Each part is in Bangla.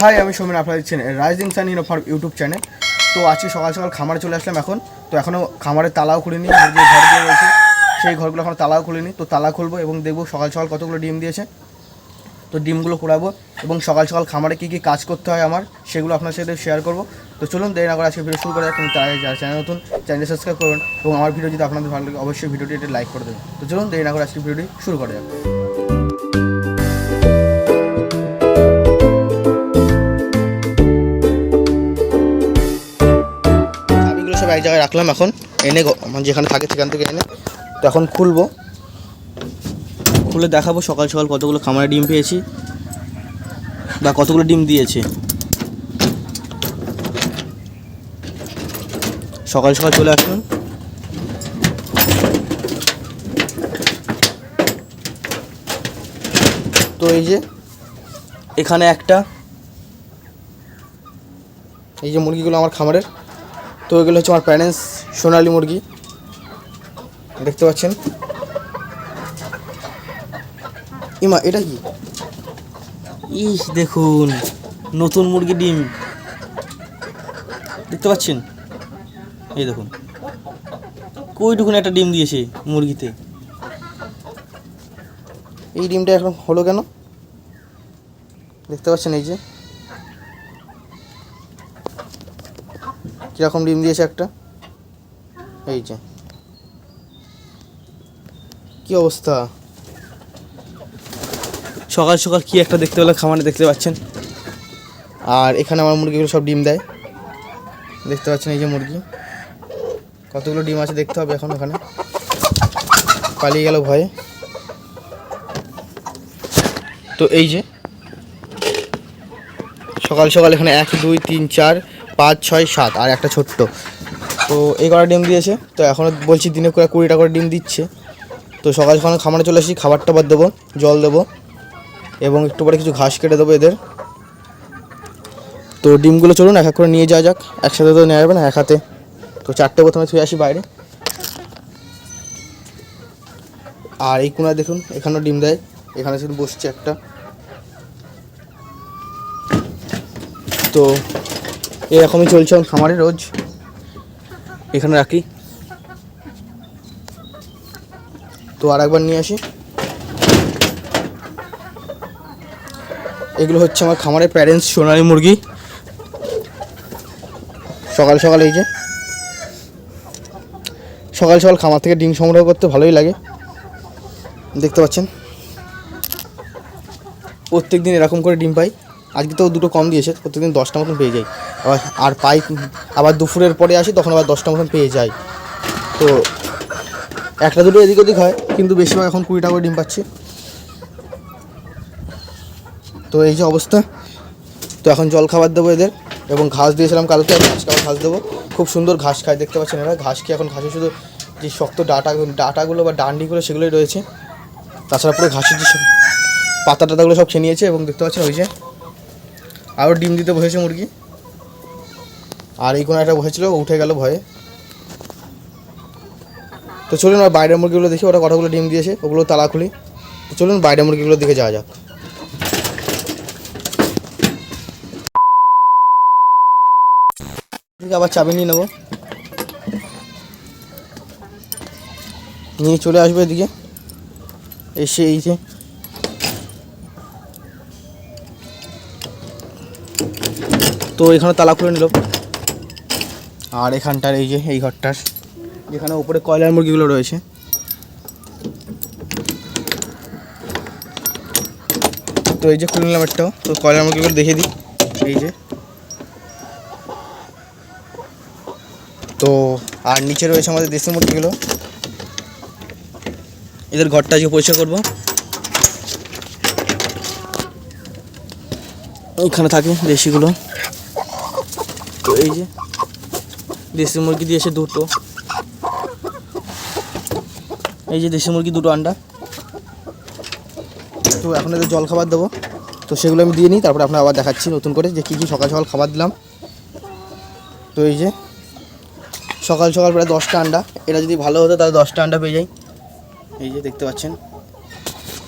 হাই, আমি সৌমেন, আপনারা দেখছেন rising sun in farm YouTube channel. তো আজকে সকাল সকাল খামারে চলে আসলাম। তো এখনও খামারের তালাও খুলিনি, যে ঘর দিয়ে রয়েছে সেই ঘরগুলো এখনও তালাও খুলিনি। তো তালা খুলবো এবং দেখবো সকাল সকাল কতগুলো ডিম দিয়েছে। তো ডিমগুলো পোড়াবো এবং সকাল সকাল খামারে কী কী কাজ করতে হয় আমার, সেগুলো আপনার সাথে শেয়ার করবো। তো চলুন দেরি না করে আজকে ভিডিও শুরু করা যাক। কিন্তু তার আগে যারা চ্যানেল নতুন, চ্যানেল সাবস্ক্রাইব করবেন এবং আমার ভিডিও যদি আপনাদের ভালো লাগে অবশ্যই ভিডিওটি একটা লাইক করে দেবেন। তো চলুন দেরি না করে আজকে ভিডিওটি শুরু করা যাক। সব এক জায়গায় রাখলাম, এখন এনে যেখানে থাকে সেখান থেকে এনে তো এখন খুলবো, খুলে দেখাবো সকাল সকাল কতগুলো খামারে ডিম পেয়েছি বা কতগুলো ডিম দিয়েছে। সকাল সকাল চলে আসুন। তো এই যে এখানে একটা, এই যে মুরগিগুলো আমার খামারের, তো এগুলো হচ্ছে আমার প্যারেন্টস সোনালি মুরগি, দেখতে পাচ্ছেন। ইমা এটা কি, ইস দেখুন নতুন মুরগি ডিম দেখতে পাচ্ছেন। এই দেখুন কইটুকুন একটা ডিম দিয়েছে মুরগিতে। এই ডিমটা এখন হলো কেন দেখতে পাচ্ছেন। এই যে কীরকম ডিম দিয়েছে একটা, এই যে কি অবস্থা। সকাল সকাল কি একটা দেখতে পেলে খামারে, দেখতে পাচ্ছেন। আর এখানে আমার মুরগিগুলো সব ডিম দেয়, দেখতে পাচ্ছেন। এই যে মুরগি কতগুলো ডিম আছে দেখতে হবে এখন। ওখানে পালিয়ে গেল ভয়ে। তো এই যে সকাল সকাল এখানে 1 2 3 4 5 6 7 আর একটা ছোট্ট, তো এই কটা ডিম দিয়েছে। তো এখনও বলছি দিনে করে 20টা করে ডিম দিচ্ছে। তো সকাল সকাল খামারে চলে আসি, খাবার টাবার দেবো, জল দেবো এবং একটু পরে কিছু ঘাস কেটে দেবো এদের। তো ডিমগুলো চলুন এক এক করে নিয়ে যাওয়া যাক, একসাথে তো নেওয়া যাবে না এক হাতে। তো 4টে প্রথমে ছুঁয়ে আসি বাইরে। আর এই কোনায় দেখুন এখানেও ডিম দেয়, এখানে শুধু বসছে একটা। তো এরকমই চলছে খামারে রোজ, এখানে রাখি। তো আর একবার নিয়ে আসি। এগুলো হচ্ছে আমার খামারের প্যারেন্টস সোনালি মুরগি। সকাল সকাল এই যে সকাল সকাল খামার থেকে ডিম সংগ্রহ করতে ভালোই লাগে, দেখতে পাচ্ছেন। প্রত্যেক দিন এরকম করে ডিম পাই। আজকে তো দুটো কম দিয়েছে, প্রত্যেকদিন 10টা মতন পেয়ে যাই। আর পাই আবার দুপুরের পরে আসি, তখন আবার 10টা মতন পেয়ে যাই। তো একটা দুটো এদিক ওদিক হয়, কিন্তু বেশিরভাগ এখন 20টা করে ডিম পাচ্ছি। তো এই যে অবস্থা। তো এখন জল খাবার দেবো এদের এবং ঘাস দিয়েছিলাম কালকে, আজকে আবার ঘাস দেবো। খুব সুন্দর ঘাস খায়, দেখতে পাচ্ছেন এরা। ঘাস খেয়ে এখন ঘাসে শুধু যে শক্ত ডাটাগুলো বা ডান্ডিগুলো সেগুলোই রয়েছে, তাছাড়া পুরো ঘাসের যে সব পাতা টাতাগুলো সব খেয়ে নিয়েছে। এবং দেখতে পাচ্ছেন ওই যে আরও ডিম দিতে বসেছে মুরগি। আর এই কোনো একটা বসেছিল, উঠে গেল ভয়ে। তো চলুন আর বাইরের মুরগিগুলো দেখি, ওরা কতগুলো ডিম দিয়েছে, ওগুলো তালা খুলি। তো চলুন বাইরের মুরগিগুলোর দিকে যাওয়া যাক। আবার চাবি নিয়ে নেবো, নিয়ে চলে আসবে এদিকে এসে। এই যে তো এখানে তালা খুলে নিল। আর এখানটার এই যে এই ঘরটার যেখানে উপরে কয়লার মুরগিগুলো রয়েছে, তো এই যে খুলে নিলাম একটাও। তো কয়লার মুরগিগুলো দেখে দিই, এই যে। তো আর নিচে রয়েছে আমাদের দেশি মুরগিগুলো, এদের ঘরটা আজকে পরিষ্কার করবো। ওইখানে থাকে দেশিগুলো। তো এই যে দেশি মুরগি দিয়েছে দুটো, এই যে দেশি মুরগি দুটো আন্ডা। তো এখন এদের জল খাবার দেবো, তো সেগুলো আমি দিয়ে নিই, তারপরে আপনার আবার দেখাচ্ছি নতুন করে যে কী কী সকাল সকাল খাবার দিলাম। তো এই যে সকাল সকাল প্রায় 10টা আন্ডা, এটা যদি ভালো হতো তাহলে 10টা আন্ডা পেয়ে যাই। এই যে দেখতে পাচ্ছেন।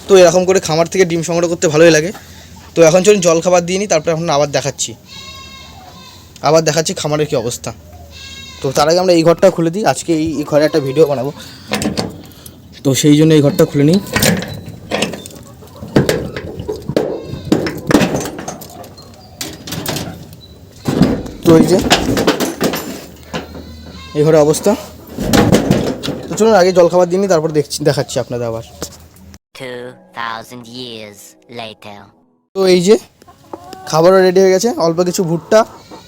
তো এরকম করে খামার থেকে ডিম সংগ্রহ করতে ভালোই লাগে। তো এখন চলুন জল খাবার দিয়ে নিই, তারপরে এখন আবার দেখাচ্ছি খামারের কী অবস্থা। তো তার আগে আমরা এই ঘরটা খুলে দিই, আজকে এই ঘরে একটা ভিডিও বানাবো, তো সেই জন্য এই ঘরটা খুলে নিই। তো এই যে এই ঘরের অবস্থা। তো চলুন আগে জল খাবার দিয়ে নিই, তারপর দেখাচ্ছি আপনাদের আবার। 2000 years later. তো এই যে খাবারও রেডি হয়ে গেছে, অল্প কিছু ভুট্টা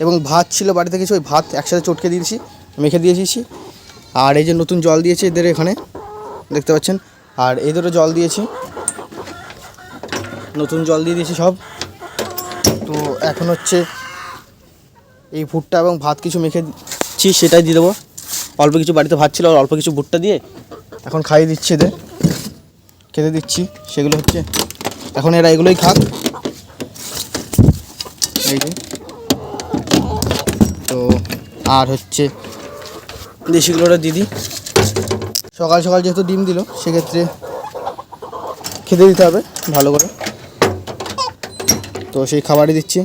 এবং ভাত ছিল বাড়িতে কিছু, ওই ভাত একসাথে চটকে দিয়েছি, মেখে দিয়ে দিয়েছি। আর এই যে নতুন জল দিয়েছি এদের এখানে দেখতে পাচ্ছেন, আর এদেরও জল দিয়েছি, নতুন জল দিয়ে দিয়েছি সব। তো এখন হচ্ছে এই ভুট্টা এবং ভাত কিছু মেখেছি সেটাই দিয়ে দেবো। অল্প কিছু বাড়িতে ভাত ছিল আর অল্প কিছু ভুট্টা দিয়ে এখন খাইয়ে দিচ্ছি, এদের খেতে দিচ্ছি। সেগুলো হচ্ছে এখন এরা এগুলোই খাক। এই যে তো আর হচ্ছে দেশিগুলোটা দিদি সকাল সকাল যেহেতু ডিম দিল, সেক্ষেত্রে খেতে দিতে হবে ভালো করে, তো সেই খাবারই দিচ্ছি।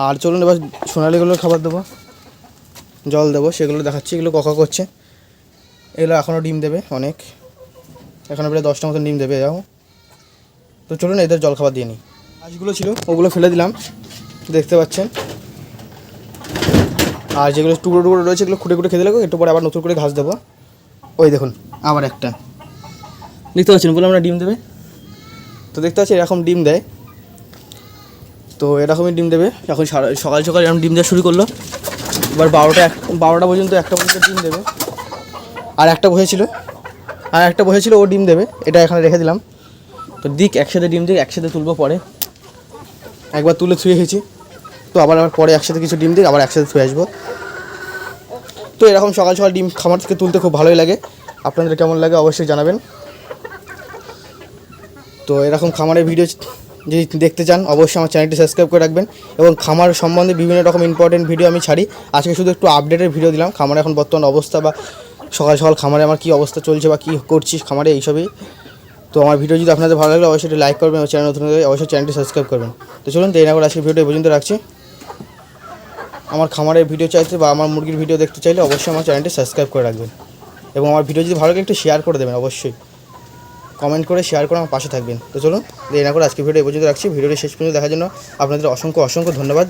আর চলুন এবার সোনালিগুলোর খাবার দেবো, জল দেবো, সেগুলো দেখাচ্ছি। এগুলো ককা করছে, এগুলো এখনও ডিম দেবে অনেক, এখনও প্রায় 10টা মতন ডিম দেবে যাও। তো চলুন এদের জল খাবার দিয়ে নিই। হাঁসগুলো ছিল ওগুলো ফেলে দিলাম দেখতে পাচ্ছেন, আর যেগুলো টুকরো টুকরো রয়েছে এগুলো খুঁটে খুঁটে খেতে লাগবে, একটু পরে আবার নতুন করে ঘাস দেবো। ওই দেখুন আবার একটা দেখতে পাচ্ছেন, বলে আমরা ডিম দেবে। তো দেখতে পাচ্ছি এরকম ডিম দেয়, তো এরকমই ডিম দেবে। এখন সকাল সকাল এরকম ডিম দেওয়া শুরু করলো। এবার 12টা পর্যন্ত, 1টা পর্যন্ত ডিম দেবে। আর একটা বসেছিল ও ডিম দেবে, এটা এখানে রেখে দিলাম। তো একসাথে ডিম একসাথে তুলবো পরে, একবার তুলে থুয়ে গেছি, তো আবার পরে একসাথে কিছু ডিম আবার একসাথে থুয়ে আসবো। তো এরকম সকাল সকাল ডিম খামার থেকে তুলতে খুব ভালোই লাগে, আপনাদের কেমন লাগে অবশ্যই জানাবেন। তো এরকম খামারের ভিডিও যদি দেখতে চান অবশ্যই আমার চ্যানেলটি সাবস্ক্রাইব করে রাখবেন, এবং খামার সম্বন্ধে বিভিন্ন রকম ইম্পর্টেন্ট ভিডিও আমি ছাড়ি। আজকে শুধু একটু আপডেটের ভিডিও দিলাম, খামারে এখন বর্তমান অবস্থা বা সকাল সকাল খামারে আমার কী অবস্থা চলছে বা কী করছি খামারে, এইসবই। তো আমার ভিডিও যদি আপনাদের ভালো লাগলে অবশ্যই লাইক করবেন, এবং চ্যানেল নতুন হলে অবশ্যই চ্যানেলটি সাবস্ক্রাইব করবেন। তো চলুন দেরি না করে আজকে ভিডিও এই পর্যন্ত রাখছি। আমার খামারের ভিডিও চাইতে বা আমার মুরগির ভিডিও দেখতে চাইলে অবশ্যই আমার চ্যানেলটি সাবস্ক্রাইব করে রাখবেন, এবং আমার ভিডিও যদি ভালো লাগে একটু শেয়ার করে দেবেন, অবশ্যই কমেন্ট করে শেয়ার করে আমার পাশে থাকবেন। তো চলুন দেরি না করে আজকে ভিডিও এই পর্যন্ত রাখছি। ভিডিওটি শেষ পর্যন্ত দেখার জন্য আপনাদের অসংখ্য ধন্যবাদ।